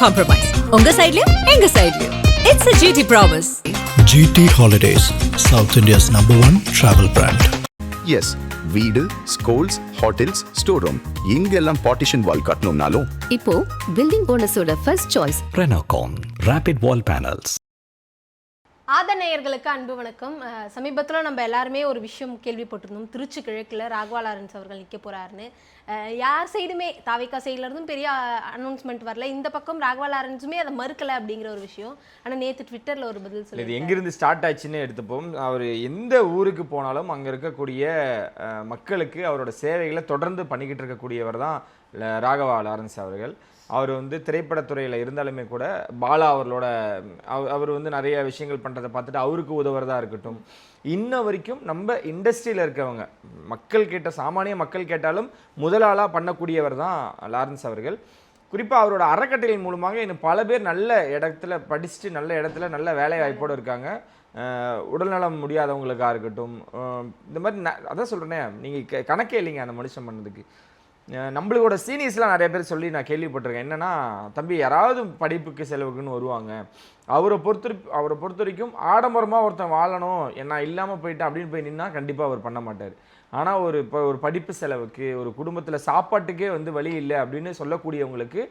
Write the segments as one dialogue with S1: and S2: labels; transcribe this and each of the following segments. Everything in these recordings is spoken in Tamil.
S1: compromise. உங்க சைடுலயும் எங்க சைடுலயும். It's a GT promise.
S2: GT Holidays, South India's #1 travel brand.
S3: Yes, வீடு, ஸ்கூல்ஸ், ஹோட்டல்ஸ், ஸ்டோர் ரூம் இங்கெல்லாம் பார்ட்டிஷன் வால் கட்டணும்னாலும்
S4: இப்போ பில்டிங் ஓனர்ஸோட first choice
S2: Renocon Rapid Wall Panels.
S5: ஆதநேயர்களுக்கு அன்பு வணக்கம். சமீபத்தில் நம்ம எல்லாருமே ஒரு விஷயம் கேள்விப்பட்டிருந்தோம். திருச்சி கிழக்கில் ராகவா லாரன்ஸ் அவர்கள் நிற்க போகிறாருன்னு. யார் சைடுமே தாவிகா சைட்லேருந்தும் பெரிய அனௌன்ஸ்மெண்ட் வரல. இந்த பக்கம் ராகவா லாரன்ஸுமே அதை மறுக்கலை அப்படிங்கிற ஒரு விஷயம். ஆனால் நேற்று ட்விட்டரில் ஒரு பதில் சொல்லி,
S6: இது எங்கிருந்து ஸ்டார்ட் ஆச்சுன்னு எடுத்துப்போம். அவர் எந்த ஊருக்கு போனாலும் அங்கே இருக்கக்கூடிய மக்களுக்கு அவரோட சேவைகளை தொடர்ந்து பண்ணிக்கிட்டு இருக்கக்கூடியவர் தான் ராகவா லாரன்ஸ் அவர்கள். அவர் வந்து திரைப்படத்துறையில் இருந்தாலுமே கூட பாலா அவர்களோட அவர் வந்து நிறைய விஷயங்கள் பண்ணுறதை பார்த்துட்டு அவருக்கு உதவுறதா இருக்கட்டும், இன்ன வரைக்கும் நம்ம இண்டஸ்ட்ரியில் இருக்கவங்க மக்கள் கேட்ட சாமானிய மக்கள் கேட்டாலும் முதலாளாக பண்ணக்கூடியவர் தான் லாரன்ஸ் அவர்கள். குறிப்பாக அவரோட அறக்கட்டளையின் மூலமாக இன்னும் பல பேர் நல்ல இடத்துல படிச்சுட்டு நல்ல இடத்துல நல்ல வேலை வாய்ப்போடு இருக்காங்க. உடல்நலம் முடியாதவங்களுக்காக இருக்கட்டும், இந்த மாதிரி அதான் சொல்கிறேனே, நீங்கள் கணக்கே இல்லைங்க அந்த மனுஷன் பண்ணதுக்கு. நம்மளோட சீனியர்ஸ்லாம் நிறைய பேர் சொல்லி நான் கேள்விப்பட்டிருக்கேன். என்னென்னா, தம்பி யாராவது படிப்புக்கு செலவுக்குன்னு வருவாங்க, அவரை பொறுத்த வரைக்கும் ஆடம்பரமாக ஒருத்தன் வாழணும், என்ன இல்லாமல் போயிட்டேன் அப்படின்னு போய் நின்னா கண்டிப்பாக அவர் பண்ண மாட்டார். ஆனால் ஒரு படிப்பு செலவுக்கு, ஒரு குடும்பத்தில் சாப்பாட்டுக்கே வந்து வழி இல்லை அப்படின்னு சொல்லக்கூடியவங்களுக்கு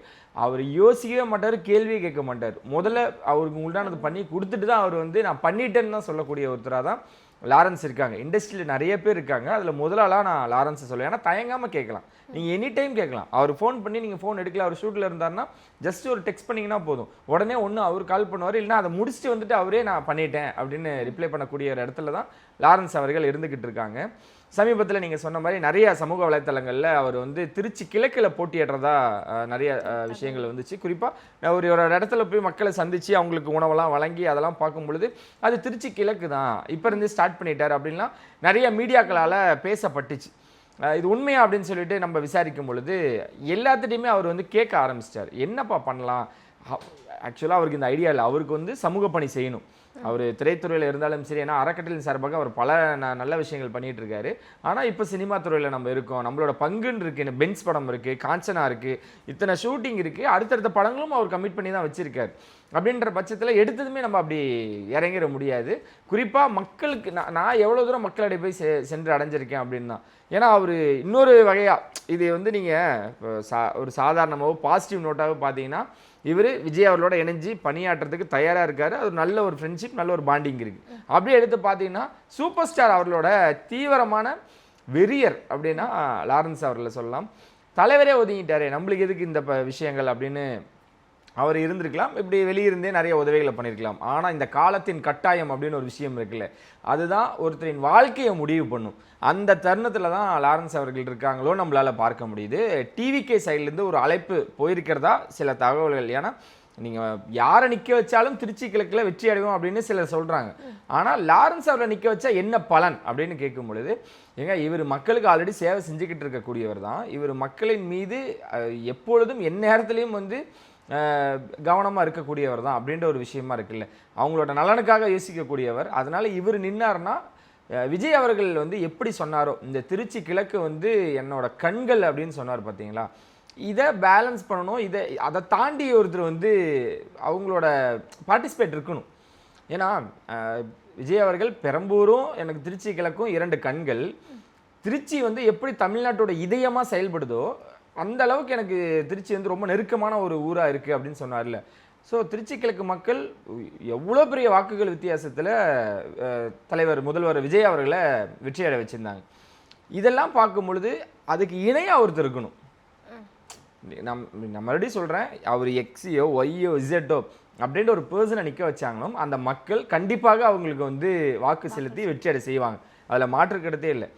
S6: அவர் யோசிக்கவே மாட்டார், கேள்வியே கேட்க மாட்டார். முதல்ல அவருக்கு உண்டானது பண்ணி கொடுத்துட்டு தான் அவர் வந்து நான் பண்ணிட்டேன்னு தான் சொல்லக்கூடிய ஒருத்தராக தான் லாரன்ஸ் இருக்காங்க. இண்டஸ்ட்ரியில் நிறைய பேர் இருக்காங்க, அதில் முதலாளாக நான் லாரன்ஸை சொல்லுவேன். ஏன்னா தயங்காமல் கேட்கலாம், நீங்கள் எனி டைம் கேட்கலாம். அவர் ஃபோன் பண்ணி நீங்கள் ஃபோன் எடுக்கல, அவர் ஷூட்டில் இருந்தாருன்னா ஜஸ்ட் ஒரு டெக்ஸ்ட் பண்ணிங்கன்னா போதும், உடனே ஒன்று அவர் கால் பண்ணுவார், இல்லைனா அதை முடிச்சுட்டு வந்துட்டு அவரே நான் பண்ணிட்டேன் அப்படின்னு ரிப்ளை பண்ணக்கூடிய ஒரு இடத்துல தான் லாரன்ஸ் அவர்கள் இருந்துக்கிட்டு இருக்காங்க. சமீபத்தில் நீங்கள் சொன்ன மாதிரி நிறைய சமூக வலைத்தளங்களில் அவர் வந்து திருச்சி கிழக்கில் போட்டியிடுறதா நிறைய விஷயங்கள் வந்துச்சு. குறிப்பாக ஒரு இடத்துல போய் மக்களை சந்தித்து அவங்களுக்கு உணவெல்லாம் வழங்கி அதெல்லாம் பார்க்கும் பொழுது அது திருச்சி கிழக்கு தான், இப்போ இருந்து ஸ்டார்ட் பண்ணிட்டார் அப்படின்லாம் நிறைய மீடியாக்களால் பேசப்பட்டுச்சு. இது உண்மையா அப்படின்னு சொல்லிட்டு நம்ம விசாரிக்கும் பொழுது எல்லாத்துட்டையுமே அவர் வந்து கேட்க ஆரம்பிச்சிட்டார், என்னப்பா பண்ணலாம். ஆக்சுவலாக அவருக்கு இந்த ஐடியா இல்லை, அவருக்கு வந்து சமூக பணி செய்யணும். அவர் திரைத்துறையில் இருந்தாலும் சரி, ஏன்னா அறக்கட்டளையின் சார்பாக அவர் பல நல்ல விஷயங்கள் பண்ணிகிட்டு இருக்காரு. ஆனால் இப்போ சினிமா துறையில் நம்ம இருக்கோம், நம்மளோட பங்குன்னு இருக்குது, பென்ஸ் படம் இருக்குது, காஞ்சனா இருக்குது, இத்தனை ஷூட்டிங் இருக்குது, அடுத்தடுத்த படங்களும் அவர் கமிட் பண்ணி தான் வச்சுருக்கார். அப்படின்ற பட்சத்தில் எடுத்ததுமே நம்ம அப்படி இறங்கிட முடியாது. குறிப்பாக மக்களுக்கு நான் எவ்வளோ தூரம் மக்களிடையே போய் சென்று அடைஞ்சிருக்கேன் அப்படின்னு தான். ஏன்னா அவர் இன்னொரு வகையாக இது வந்து நீங்கள் ஒரு சாதாரணமாகவோ பாசிட்டிவ் நோட்டாகவோ பார்த்தீங்கன்னா, இவர் விஜய் அவர்களோட இணைஞ்சு பணியாற்றுறதுக்கு தயாராக இருக்கார். அது நல்ல ஒரு ஃப்ரெண்ட்ஷிப், நல்ல ஒரு பாண்டிங் இருக்குது. அப்படியே எடுத்து பார்த்தீங்கன்னா சூப்பர் ஸ்டார் அவர்களோட தீவிரமான வெறியர் அப்படின்னா லாரன்ஸ் அவர்களை சொல்லலாம். தலைவரே ஒதுங்கிட்டாரே, நம்மளுக்கு எதுக்கு இந்த விஷயங்கள் அப்படின்னு அவர் இருந்திருக்கலாம். இப்படி வெளியிருந்தே நிறைய உதவிகளை பண்ணியிருக்கலாம். ஆனால் இந்த காலத்தின் கட்டாயம் அப்படின்னு ஒரு விஷயம் இருக்குல்ல, அதுதான் ஒருத்தரின் வாழ்க்கையை முடிவு பண்ணும். அந்த தருணத்தில் தான் லாரன்ஸ் அவர்கள் இருக்காங்களோ நம்மளால் பார்க்க முடியுது. டிவிகே சைட்லேருந்து ஒரு அழைப்பு போயிருக்கிறதா சில தகவல்கள். ஏன்னா நீங்கள் யாரை நிற்க வச்சாலும் திருச்சி கிழக்கில் வெற்றி அடைவோம் அப்படின்னு சிலர் சொல்கிறாங்க. ஆனால் லாரன்ஸ் அவரை நிற்க வச்சா என்ன பலன் அப்படின்னு கேட்கும் பொழுது, ஏங்க இவர் மக்களுக்கு ஆல்ரெடி சேவை செஞ்சுக்கிட்டு இருக்கக்கூடியவர் தான். இவர் மக்களின் மீது எப்பொழுதும் எந்நேரத்துலையும் வந்து கவனமாக இருக்கக்கூடியவர் தான் அப்படின்ற ஒரு விஷயமா இருக்குல்ல, அவங்களோட நலனுக்காக யோசிக்கக்கூடியவர். அதனால் இவர் நின்னார்னா விஜய் அவர்கள் வந்து எப்படி சொன்னாரோ, இந்த திருச்சி கிழக்கு வந்து என்னோட கண்கள் அப்படின்னு சொன்னார் பார்த்தீங்களா, இதை பேலன்ஸ் பண்ணணும். அதை தாண்டி ஒருத்தர் வந்து அவங்களோட பார்ட்டிசிபேட் இருக்கணும். ஏன்னா விஜய் அவர்கள் பெரம்பூரும் எனக்கு திருச்சி கிழக்கும் 2 கண்கள். திருச்சி வந்து எப்படி தமிழ்நாட்டோட இதயமாக செயல்படுதோ அந்த அளவுக்கு எனக்கு திருச்சி வந்து ரொம்ப நெருக்கமான ஒரு ஊராக இருக்குது அப்படின்னு சொன்னார்ல. ஸோ திருச்சி கிழக்கு மக்கள் எவ்வளோ பெரிய வாக்குகள் வித்தியாசத்தில் முதல்வர் விஜய் அவர்களை வெற்றி அடைய வச்சுருந்தாங்க. இதெல்லாம் பார்க்கும் பொழுது அதுக்கு இணையாக ஒருத்தர் இருக்கணும். நான் மறுபடியும் சொல்கிறேன், அவர் எக்ஸியோ ஒய்யோ இசட்டோ அப்படின்ற ஒரு பர்சனை நிற்க வச்சாங்களும் அந்த மக்கள் கண்டிப்பாக அவங்களுக்கு வந்து வாக்கு செலுத்தி வெற்றி அடை செய்வாங்க, அதில் மாற்று கருத்தே இல்லை.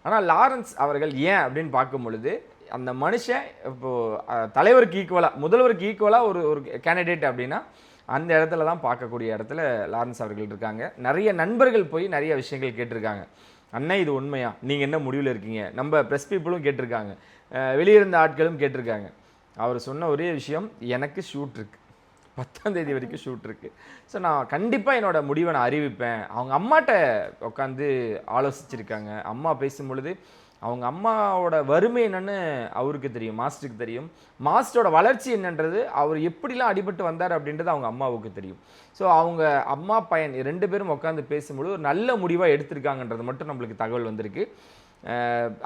S6: ஆனால் லாரன்ஸ் அவர்கள் ஏன் அப்படின்னு பார்க்கும் பொழுது, அந்த மனுஷன் இப்போது தலைவருக்கு ஈக்குவலாக, முதல்வருக்கு ஈக்குவலாக ஒரு கேண்டிடேட் அப்படின்னா அந்த இடத்துல தான் பார்க்கக்கூடிய இடத்துல லாரன்ஸ் அவர்கள் இருக்காங்க. நிறைய நண்பர்கள் போய் நிறைய விஷயங்கள் கேட்டிருக்காங்க. அண்ணன் இது உண்மையா, நீங்கள் என்ன முடிவில் இருக்கீங்க, நம்ம ப்ரெஸ் பீப்புளும் கேட்டிருக்காங்க, வெளியிருந்த ஆட்களும் கேட்டிருக்காங்க. அவர் சொன்ன ஒரே விஷயம், எனக்கு ஷூட் இருக்குது, 10ஆம் தேதி வரைக்கும் ஷூட் இருக்குது. ஸோ நான் கண்டிப்பாக என்னோடய முடிவை நான் அறிவிப்பேன். அவங்க அம்மாட்ட உட்காந்து ஆலோசிச்சிருக்காங்க. அம்மா பேசும்பொழுது அவங்க அம்மாவோட வறுமை என்னன்னு அவருக்கு தெரியும், மாஸ்டருக்கு தெரியும். மாஸ்டரோட வளர்ச்சி என்னன்றது அவர் எப்படிலாம் அடிபட்டு வந்தார் அப்படின்றது அவங்க அம்மாவுக்கு தெரியும். ஸோ அவங்க அம்மா பையன் 2 பேரும் உட்காந்து பேசும்போது ஒரு நல்ல முடிவாக எடுத்திருக்காங்கன்றது மட்டும் நம்மளுக்கு தகவல் வந்திருக்கு.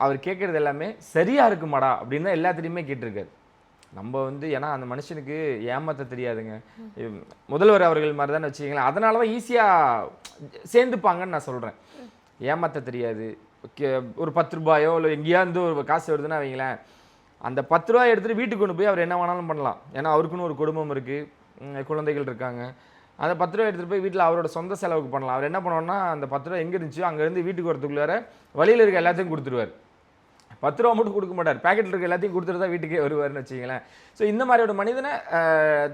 S6: அவர் கேட்குறது எல்லாமே சரியாக இருக்குமாடா அப்படின்னு தான் எல்லாத்துலேயுமே கேட்டிருக்காரு. நம்ம வந்து ஏன்னா அந்த மனுஷனுக்கு ஏமாற்ற தெரியாதுங்க. முதல்வர் அவர்கள் மாதிரி தானே வச்சுக்கிங்களேன். அதனால தான் ஈஸியாக சேர்ந்துப்பாங்கன்னு நான் சொல்கிறேன். ஏமாற்ற தெரியாது. ஒரு 10 ரூபாயோ இல்லை எங்கேயாந்து ஒரு காசு வருதுன்னா வைங்களேன், அந்த 10 ரூபாய் எடுத்துகிட்டு வீட்டுக்கு கொண்டு போய் அவர் என்ன வேணாலும் பண்ணலாம். ஏன்னா அவருக்குன்னு ஒரு குடும்பம் இருக்குது, குழந்தைகள் இருக்காங்க. அந்த 10 ரூபாய் எடுத்துகிட்டு போய் வீட்டில் அவரோட சொந்த செலவுக்கு பண்ணலாம். அவர் என்ன பண்ணுவார்னா அந்த 10 ரூபா எங்கே இருந்துச்சோ அங்கேருந்து வீட்டுக்கு வரதுக்குள்ளார வழியில் இருக்க எல்லாத்தையும் கொடுத்துருவார். 10 ரூபா மட்டும் கொடுக்க மாட்டார், பேக்கெட்டில் இருக்க எல்லாத்தையும் கொடுத்துட்டு தான் வீட்டுக்கே வருவார்னு வச்சுங்களேன். ஸோ இந்த மாதிரியோட மனிதனை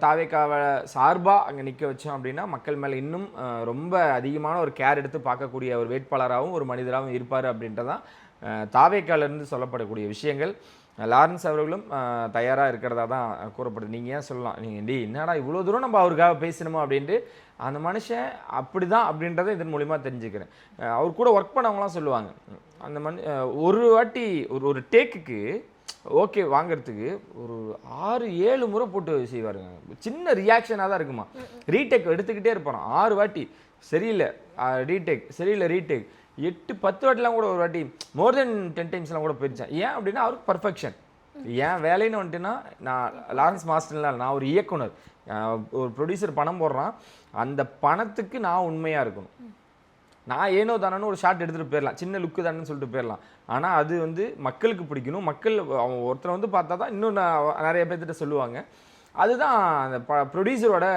S6: தாவேக்காவை சார்பாக அங்கே நிற்க வச்சோம் அப்படின்னா மக்கள் மேலே இன்னும் ரொம்ப அதிகமான ஒரு கேர் எடுத்து பார்க்கக்கூடிய ஒரு வேட்பாளராகவும் ஒரு மனிதராகவும் இருப்பார் அப்படின்றதான் தாவேக்காலேருந்து சொல்லப்படக்கூடிய விஷயங்கள். லாரன்ஸ் அவர்களும் தயாராக இருக்கிறதா தான் கூறப்படுது. நீங்கள் ஏன் சொல்லலாம், நீங்கள் என்னடா இவ்வளோ தூரம் நம்ம அவருக்காக பேசணுமா அப்படின்ட்டு. அந்த மனுஷன் அப்படி தான் அப்படின்றத இதன் மூலிமா தெரிஞ்சுக்கிறேன். அவர் கூட ஒர்க் பண்ணவங்களாம் சொல்லுவாங்க, அந்த ஒரு வாட்டி ஒரு டேக்குக்கு ஓகே வாங்கிறதுக்கு ஒரு 6-7 முறை போட்டு செய்வாருங்க. சின்ன ரியாக்ஷனாக தான் இருக்குமா. ரீடேக் எடுத்துக்கிட்டே இருப்பாராம். 6 வாட்டி சரியில்லை ரீடேக், சரியில்லை ரீடேக், 8-10 வாட்டிலாம் கூட ஒரு வாட்டி மோர் தென் 10 டைம்ஸ்லாம் கூட போயிடுச்சேன். ஏன் அப்படின்னா அவருக்கு பர்ஃபெக்ஷன். ஏன் வேலைன்னு வந்துட்டுன்னா, நான் லாரன்ஸ் மாஸ்டர்லாம் நான் ஒரு இயக்குனர், ஒரு ப்ரொடியூசர் பணம் போடுறான், அந்த பணத்துக்கு நான் உண்மையாக இருக்கணும். நான் ஏனோ தானோன்னு ஒரு ஷார்ட் எடுத்துகிட்டு போயிடலாம், சின்ன லுக்கு தானேன்னு சொல்லிட்டு போயிடலாம். ஆனால் அது வந்து மக்களுக்கு பிடிக்கணும். மக்கள் அவன் ஒருத்தரை வந்து பார்த்தா தான் இன்னும் நிறைய பேர்த்திட்ட சொல்லுவாங்க. அதுதான் அந்த ப்ரொடியூசரோட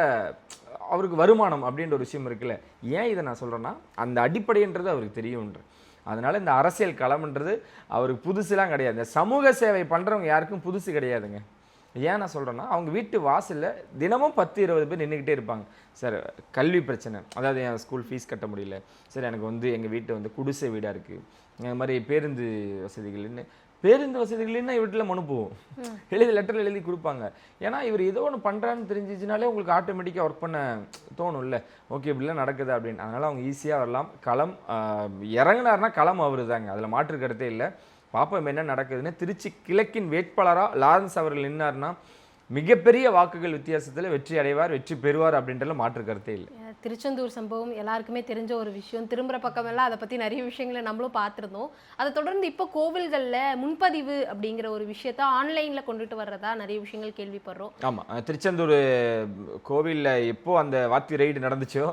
S6: அவருக்கு வருமானம் அப்படின்ற ஒரு விஷயம் இருக்குல்ல. ஏன் இதை நான் சொல்கிறேன்னா, அந்த அடிப்படைன்றது அவருக்கு தெரியும்ன்ற. அதனால் இந்த அரசியல் களம்ன்றது அவருக்கு புதுசுலாம் கிடையாது. இந்த சமூக சேவை பண்ணுறவங்க யாருக்கும் புதுசு கிடையாதுங்க. ஏன் நான் சொல்கிறேன்னா, அவங்க வீட்டு வாசலில் தினமும் 10-20 பேர் நின்றுக்கிட்டே இருப்பாங்க. சார் கல்வி பிரச்சனை, அதாவது என் ஸ்கூல் ஃபீஸ் கட்ட முடியல சார், எனக்கு வந்து எங்கள் வீட்டை வந்து குடிசை வீடாக இருக்குது, இந்த மாதிரி பேருந்து வசதிகள்னு. பேருந்து வசதிகள்னா வீட்டில் மனு போகும், லெட்டரில் எழுதி கொடுப்பாங்க. ஏன்னா இவர் ஏதோ ஒன்று பண்ணுறான்னு தெரிஞ்சிச்சுனாலே உங்களுக்கு ஆட்டோமேட்டிக்காக ஒர்க் பண்ண தோணும்ல. ஓகே இப்படிலாம் நடக்குது அப்படின்னு. அதனால் அவங்க ஈஸியாக வரலாம். களம் இறங்கினார்னா களம் அவரு தாங்க, அதில் மாற்று கருத்தே இல்லை. பாப்போம் என்ன நடக்குதுன்னு. திருச்சி கிழக்கின் வேட்பாளராக லாரன்ஸ் அவர்கள் நின்னார்னா மிகப்பெரிய வாக்குகள் வித்தியாசத்தில் வெற்றி அடைவார், வெற்றி பெறுவார் அப்படின்றல மாற்று கருத்தே இல்லை.
S5: திருச்செந்தூர் சம்பவம் எல்லாருக்குமே தெரிஞ்ச ஒரு விஷயம். திரும்புகிற பக்கமெல்லாம் அதை பற்றி நிறைய விஷயங்களை நம்மளும் பார்த்துருந்தோம். அதை தொடர்ந்து இப்போ கோவில்களில் முன்பதிவு அப்படிங்கிற ஒரு விஷயத்த ஆன்லைனில் கொண்டுட்டு வர்றதா நிறைய விஷயங்கள் கேள்விப்படுறோம்.
S6: ஆமாம், திருச்செந்தூர் கோவிலில் எப்போ அந்த வாத்தி ரைடு நடந்துச்சோ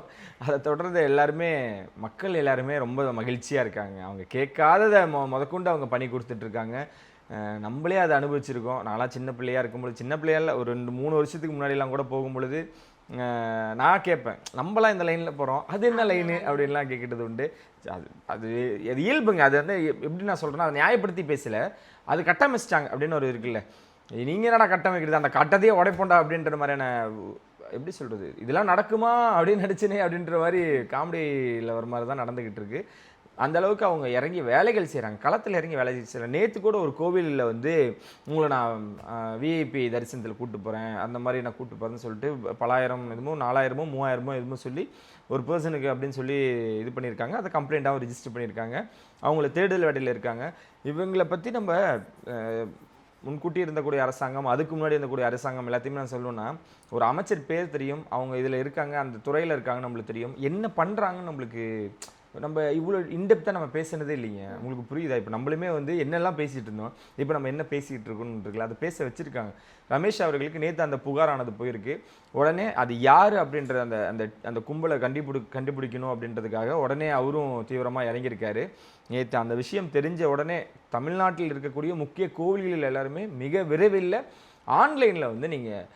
S6: அதை தொடர்ந்து மக்கள் எல்லாருமே ரொம்ப மகிழ்ச்சியாக இருக்காங்க. அவங்க கேட்காததை முதற்கொண்டு அவங்க பண்ணி கொடுத்துட்ருக்காங்க. நம்மளே அதை அனுபவிச்சிருக்கோம். நான்லாம் சின்ன பிள்ளையாக இருக்கும்பொழுது, சின்ன பிள்ளையால் ஒரு 2-3 வருஷத்துக்கு முன்னாடிலாம் கூட போகும்பொழுது நான் கேட்பேன், நம்மளாம் இந்த லைனில் போகிறோம், அது என்ன லைனு அப்படின்லாம் கேட்கிட்டது உண்டு. அது இயல்புங்க. அது வந்து எப்படி நான் சொல்கிறேன்னா, அதை நியாயப்படுத்தி பேசலை, அது கட்டமைச்சிட்டாங்க அப்படின்னு ஒரு இருக்குல்ல. நீங்கள் என்னடா கட்டமைக்கிறது, அந்த கட்டத்தையே உடைப்போண்டா அப்படின்ற மாதிரியான, எப்படி சொல்கிறது, இதெல்லாம் நடக்குமா அப்படின்னு நடிச்சுனே அப்படின்ற மாதிரி காமெடியில் வர மாதிரி தான் நடந்துக்கிட்டு இருக்கு. அந்த அளவுக்கு அவங்க இறங்கி வேலைகள் செய்கிறாங்க, களத்தில் இறங்கி வேலை செய்கிறாங்க. நேற்று கூட ஒரு கோவிலில் வந்து உங்களை நான் விஐபி தரிசனத்தில் கூப்பிட்டு போகிறேன், அந்த மாதிரி நான் கூப்பிட்டு போகிறேன்னு சொல்லிட்டு 10,000 எதுமோ 4,000மோ 3,000மோ எதுமோ சொல்லி ஒரு பர்சனுக்கு அப்படின்னு சொல்லி இது பண்ணியிருக்காங்க. அதை கம்ப்ளைண்ட்டாகவும் ரிஜிஸ்டர் பண்ணியிருக்காங்க. அவங்கள தேடுதல் வேட்டையில் இருக்காங்க. இவங்களை பற்றி நம்ம முன்கூட்டி இருந்தக்கூடிய அரசாங்கம், அதுக்கு முன்னாடி இருந்தக்கூடிய அரசாங்கம் எல்லாத்தையுமே நான் சொல்லணும்னா, ஒரு அமைச்சர் பேர் தெரியும், அவங்க இதில் இருக்காங்க, அந்த துறையில் இருக்காங்க, நம்மளுக்கு தெரியும், என்ன பண்ணுறாங்கன்னு நம்மளுக்கு. நம்ம இவ்வளோ இன்டெப்த்தாக நம்ம பேசுனதே இல்லைங்க. உங்களுக்கு புரியுதா? இப்போ நம்மளுமே வந்து என்னெல்லாம் பேசிகிட்டு இருந்தோம், இப்போ நம்ம என்ன பேசிக்கிட்டு இருக்கோன்னு இருக்குல்ல, அதை பேச வச்சுருக்காங்க. ரமேஷ் அவர்களுக்கு நேற்று அந்த புகாரானது போயிருக்கு. உடனே அது யார் அப்படின்ற அந்த அந்த அந்த கும்பலை கண்டுபிடிக்கணும் அப்படின்றதுக்காக உடனே அவரும் தீவிரமாக இறங்கியிருக்காரு. நேற்று அந்த விஷயம் தெரிஞ்ச உடனே தமிழ்நாட்டில் இருக்கக்கூடிய முக்கிய கோவில்களில் எல்லாருமே மிக விரைவில் ஆன்லைனில் வந்து நீங்கள்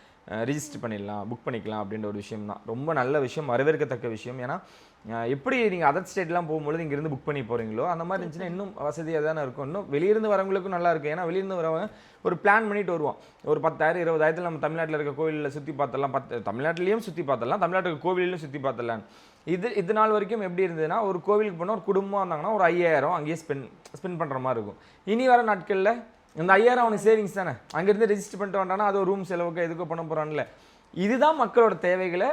S6: ரிஜிஸ்டர் பண்ணிடலாம், புக் பண்ணிக்கலாம் அப்படின்ற ஒரு விஷயம் தான். ரொம்ப நல்ல விஷயம், வரவேற்கத்தக்க விஷயம். ஏன்னா எப்படி நீங்கள் அதர் ஸ்டேட்லாம் போகும்போது இங்கேருந்து புக் பண்ணி போகிறீங்களோ அந்த மாதிரி இருந்துச்சுன்னா இன்னும் வசதியாக தானே இருக்கும். இன்னும் வெளியிருந்து வரவங்களுக்கும் நல்லா இருக்கும். ஏன்னா வெளியிருந்து வரவங்க ஒரு பிளான் பண்ணிட்டு வருவோம். ஒரு 10,000-20,000 நம்ம தமிழ்நாட்டில் இருக்க கோவிலில் சுற்றி பார்த்தலாம், தமிழ்நாட்டிலையும் சுற்றி பார்த்தலாம், தமிழ்நாட்டுக்கு கோவிலையும் சுற்றி பார்த்தலாம். இது நாள் வரைக்கும் எப்படி இருந்ததுன்னா, ஒரு கோவிலுக்கு போனால் ஒரு குடும்பம் வந்தாங்கன்னா ஒரு 5,000 அங்கேயே ஸ்பெண்ட் பண்ணுற மாதிரி இருக்கும். இனி வர நாட்களில் இந்த 5,000 அவனுக்கு சேவிங்ஸ் தானே, அங்கேருந்து ரெஜிஸ்டர் பண்ணிட்டு வந்தானா அது ஒரு ரூம் செலவுக்கு எதுக்கோ பண்ண போகிறான்ல. இதுதான் மக்களோட தேவைகளை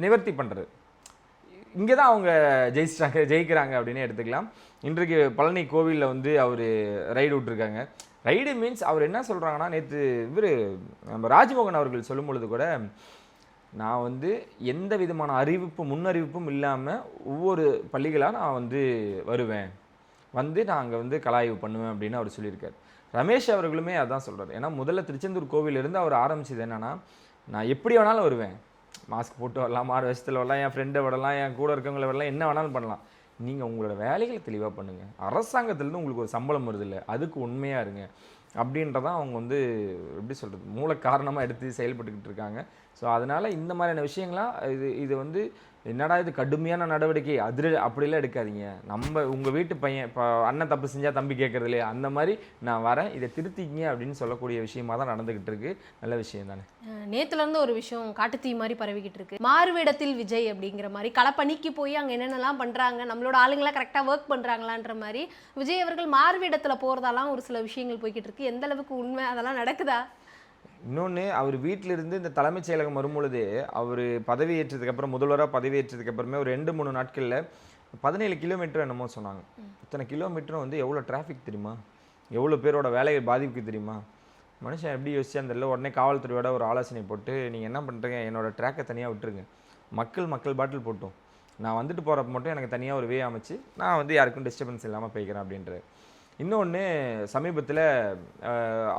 S6: நிவர்த்தி பண்ணுறது. இங்கே தான் அவங்க ஜெயிக்கிறாங்க அப்படின்னு எடுத்துக்கலாம். இன்றைக்கு பழனி கோவிலில் வந்து அவர் ரைடு விட்டுருக்காங்க. ரைடு மீன்ஸ் அவர் என்ன சொல்கிறாங்கன்னா, நேற்று நம்ம ராஜ்மோகன் அவர்கள் சொல்லும் பொழுது கூட, நான் வந்து எந்த விதமான முன்னறிவிப்பும் இல்லாமல் ஒவ்வொரு பள்ளிகளாக நான் வந்து வருவேன், வந்து நான் அங்கே வந்து கலாய்வு பண்ணுவேன் அப்படின்னு அவர் சொல்லியிருக்காரு. ரமேஷ் அவர்களுமே அதான் சொல்கிறார். ஏன்னா முதல்ல திருச்செந்தூர் கோவிலிருந்து அவர் ஆரம்பிச்சது என்னென்னா, நான் எப்படி வேணாலும் வருவேன், மாஸ்க் போட்டு வரலாம், 6 வருஷத்தில் வரலாம், என் ஃப்ரெண்டை விடலாம், என் கூட இருக்கவங்களை வரலாம், என்ன வேணாலும் பண்ணலாம், நீங்கள் உங்களோட வேலைகளை தெளிவாக பண்ணுங்கள், அரசாங்கத்துலேருந்து உங்களுக்கு ஒரு சம்பளம் வருது இல்லை, அதுக்கு உண்மையாக இருங்க அப்படின்றதான் அவங்க வந்து எப்படி சொல்கிறது, மூல காரணமாக எடுத்து செயல்பட்டுக்கிட்டு இருக்காங்க. ஸோ அதனால் இந்த மாதிரியான விஷயங்களாம் இது வந்து என்னடா இது கடுமையான நடவடிக்கை அப்படிலாம் எடுக்காதீங்க. உங்கள் வீட்டு பையன் இப்போ அண்ணன் தப்பு செஞ்சால் தம்பி கேட்குறது இல்லையா, அந்த மாதிரி நான் வரேன், இதை திருத்திக்கிங்க அப்படின்னு சொல்லக்கூடிய விஷயமா தான் நடந்துக்கிட்டு இருக்கு. நல்ல விஷயம் தானே.
S5: நேற்றுலேருந்து ஒரு விஷயம் காட்டுத்தீ மாதிரி பரவிக்கிட்டு இருக்கு. மாறுவேடத்தில் விஜய் அப்படிங்கிற மாதிரி களப்பணிக்கு போய் அங்கே என்னென்னலாம் பண்ணுறாங்க, நம்மளோட ஆளுங்களாம் கரெக்டாக ஒர்க் பண்ணுறாங்களான்ற மாதிரி விஜய் அவர்கள் மாறுவேடத்தில் போகிறதாலாம் ஒரு சில விஷயங்கள் போய்கிட்டு இருக்கு. எந்த அளவுக்கு உண்மை, அதெல்லாம் நடக்குதா?
S6: இன்னொன்று, அவர் வீட்டிலிருந்து இந்த தலைமைச் செயலகம் வரும்பொழுது, அவர் பதவியேற்றதுக்கப்புறம் முதல்வராக பதவியேற்றதுக்கப்புறமே ஒரு 2-3 நாட்களில் 17 கிலோமீட்டர் என்னமோ சொன்னாங்க. இத்தனை கிலோமீட்டரும் வந்து எவ்வளோ டிராஃபிக் தெரியுமா, எவ்வளோ பேரோட வேலைகள் பாதிப்பு தெரியுமா, மனுஷன் எப்படி யோசிச்சான்னு தெரியல. உடனே காவல்துறையோட ஒரு ஆலோசனை போட்டு, நீங்கள் என்ன பண்ணுறீங்க, என்னோட ட்ராக்கை தனியாக விட்டுருங்க, மக்கள் பாட்டில் போட்டோம், நான் வந்துட்டு போகிறப்ப மட்டும் எனக்கு தனியாக ஒரு வே அமைச்சு நான் வந்து யாருக்கும் டிஸ்டர்பன்ஸ் இல்லாமல் போய்க்கிறேன் அப்படின்றது. இன்னொன்று, சமீபத்தில்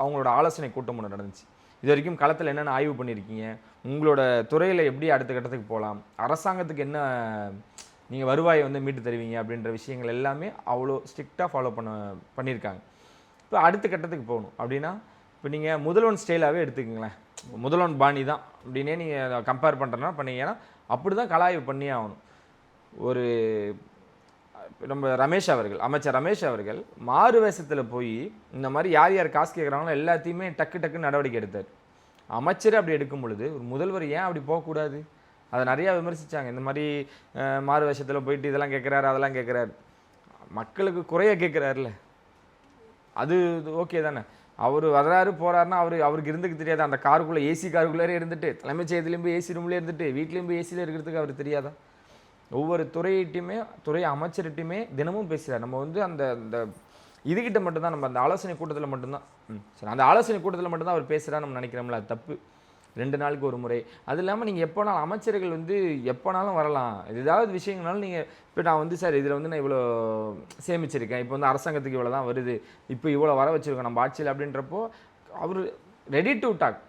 S6: அவங்களோட ஆலோசனை கூட்டம் ஒன்று நடந்துச்சு. இது வரைக்கும் களத்தில் என்னென்ன ஆய்வு பண்ணியிருக்கீங்க, உங்களோட துறையில் எப்படி அடுத்த கட்டத்துக்கு போகலாம், அரசாங்கத்துக்கு என்ன நீங்கள் வருவாயை வந்து மீட்டு தருவீங்க அப்படின்ற விஷயங்கள் எல்லாமே அவ்வளோ ஸ்ட்ரிக்டாக ஃபாலோ பண்ணியிருக்காங்க. இப்போ அடுத்த கட்டத்துக்கு போகணும் அப்படின்னா, இப்போ நீங்கள் முதல்வன் ஸ்டைலாகவே எடுத்துக்கங்களேன், முதல்வன் பாணி தான் அப்படின்னே நீங்கள் கம்பேர் பண்ணுறனா பண்ணீங்கன்னா அப்படி தான் கலாய்வு பண்ணியே ஆகணும். ஒரு நம்ம அமைச்சர் ரமேஷ் அவர்கள் மாறு வேஷத்தில் போய் இந்த மாதிரி யார் காசு கேட்குறாங்களோ எல்லாத்தையுமே டக்குன்னு நடவடிக்கை எடுத்தார். அமைச்சர் அப்படி எடுக்கும் பொழுது ஒரு முதல்வர் ஏன் அப்படி போகக்கூடாது? அதை நிறையா விமர்சித்தாங்க. இந்த மாதிரி மாறு வேஷத்தில் போயிட்டு இதெல்லாம் கேட்குறாரு, அதெல்லாம் கேட்குறாரு, மக்களுக்கு குறைய கேட்குறாருல, அது ஓகே தானே. அவர் வர்றாரு போகிறாருன்னா அவருக்கு இருந்துக்கு தெரியாதா? அந்த காருக்குள்ளே ஏசி காருக்குள்ளே இருந்துட்டு, தலைமைச் செயலகத்துலேயும் போய் ஏசி ரூம்லேயே இருந்துட்டு, வீட்லேயும் போய் ஏசியில் இருக்கிறதுக்கு அவருக்கு தெரியாதா? ஒவ்வொரு துறை அமைச்சர்கிட்டையுமே தினமும் பேசுகிறார். நம்ம வந்து அந்த இதுகிட்ட மட்டும்தான், நம்ம அந்த ஆலோசனை கூட்டத்தில் மட்டும்தான் சரி, அந்த ஆலோசனை கூட்டத்தில் மட்டும்தான் அவர் பேசுகிறா நம்ம நினைக்கிறோம்ல, அது தப்பு. 2 நாளுக்கு ஒரு முறை. அது இல்லாமல் நீங்கள் எப்போனாலும் அமைச்சர்கள் வந்து எப்போனாலும் வரலாம், ஏதாவது விஷயங்கள்னாலும் நீங்கள் இப்போ நான் வந்து சார் இதில் வந்து நான் இவ்வளோ சேமிச்சிருக்கேன், இப்போ வந்து அரசாங்கத்துக்கு இவ்வளோ தான் வருது, இப்போ இவ்வளோ வர வச்சுருக்கோம் நம்ம ஆட்சியில் அப்படின்றப்போ அவர் ரெடி டு டாக்.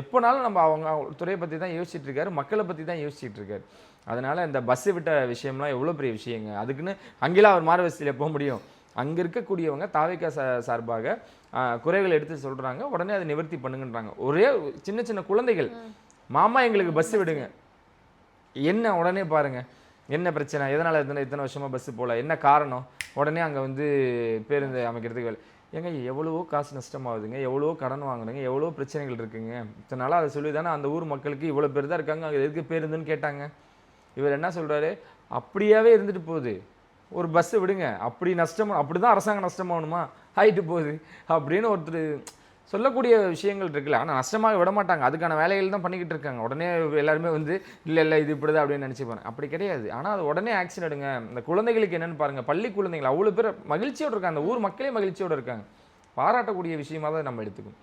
S6: எப்போனாலும் நம்ம அவங்க துறையை பற்றி தான் யோசிச்சுட்டு இருக்காரு, மக்களை பற்றி தான் யோசிச்சுட்டு இருக்காரு. அதனால் இந்த பஸ்ஸு விட்ட விஷயம்லாம் எவ்வளோ பெரிய விஷயங்க. அதுக்குன்னு அங்கெல்லாம் அவர் மாறுவசதியில் போக முடியும். அங்கே இருக்கக்கூடியவங்க தாவேகா சார்பாக குறைகளை எடுத்து சொல்கிறாங்க, உடனே அதை நிவர்த்தி பண்ணுங்கன்றாங்க. ஒரே சின்ன குழந்தைகள், மாமா எங்களுக்கு பஸ்ஸு விடுங்க, என்ன உடனே பாருங்கள் என்ன பிரச்சனை, எதனால் இத்தனை வருஷமாக பஸ்ஸு போகல, என்ன காரணம், உடனே அங்கே வந்து பேருந்து அமைக்கிறதுக்கு வேலை. ஏங்க எவ்வளவோ காசு நஷ்டமாகுதுங்க, எவ்வளவோ கடன் வாங்குறீங்க, எவ்வளோ பிரச்சனைகள் இருக்குங்க. இத்தனை நாளாக அதை சொல்லி தானே அந்த ஊர் மக்களுக்கு இவ்வளோ பேர் தான் இருக்காங்க, அங்கே எதுக்கு பேருந்துன்னு கேட்டாங்க. இவர் என்ன சொல்கிறாரு, அப்படியாவே இருந்துட்டு போகுது, ஒரு பஸ்ஸு விடுங்க, அப்படி தான் அரசாங்கம் நஷ்டமாகணுமா, ஆகிட்டு போகுது அப்படின்னு ஒருத்தர் சொல்லக்கூடிய விஷயங்கள் இருக்குல்ல. ஆனால் நஷ்டமாக விட மாட்டாங்க, அதுக்கான வேலைகள் தான் பண்ணிக்கிட்டு இருக்காங்க. உடனே எல்லாருமே வந்து இல்லை இது இப்படி தான் அப்படின்னு நினச்சிப்பாங்க, அப்படி கிடையாது. ஆனால் அது உடனே ஆக்ஷன் எடுங்க. இந்த குழந்தைகளுக்கு என்னென்னு பாருங்கள், பள்ளி குழந்தைகள் அவ்வளோ பேர் மகிழ்ச்சியோடு இருக்காங்க, அந்த ஊர் மக்களே மகிழ்ச்சியோடு இருக்காங்க. பாராட்டக்கூடிய விஷயமாக தான் நம்ம எடுத்துக்கணும்.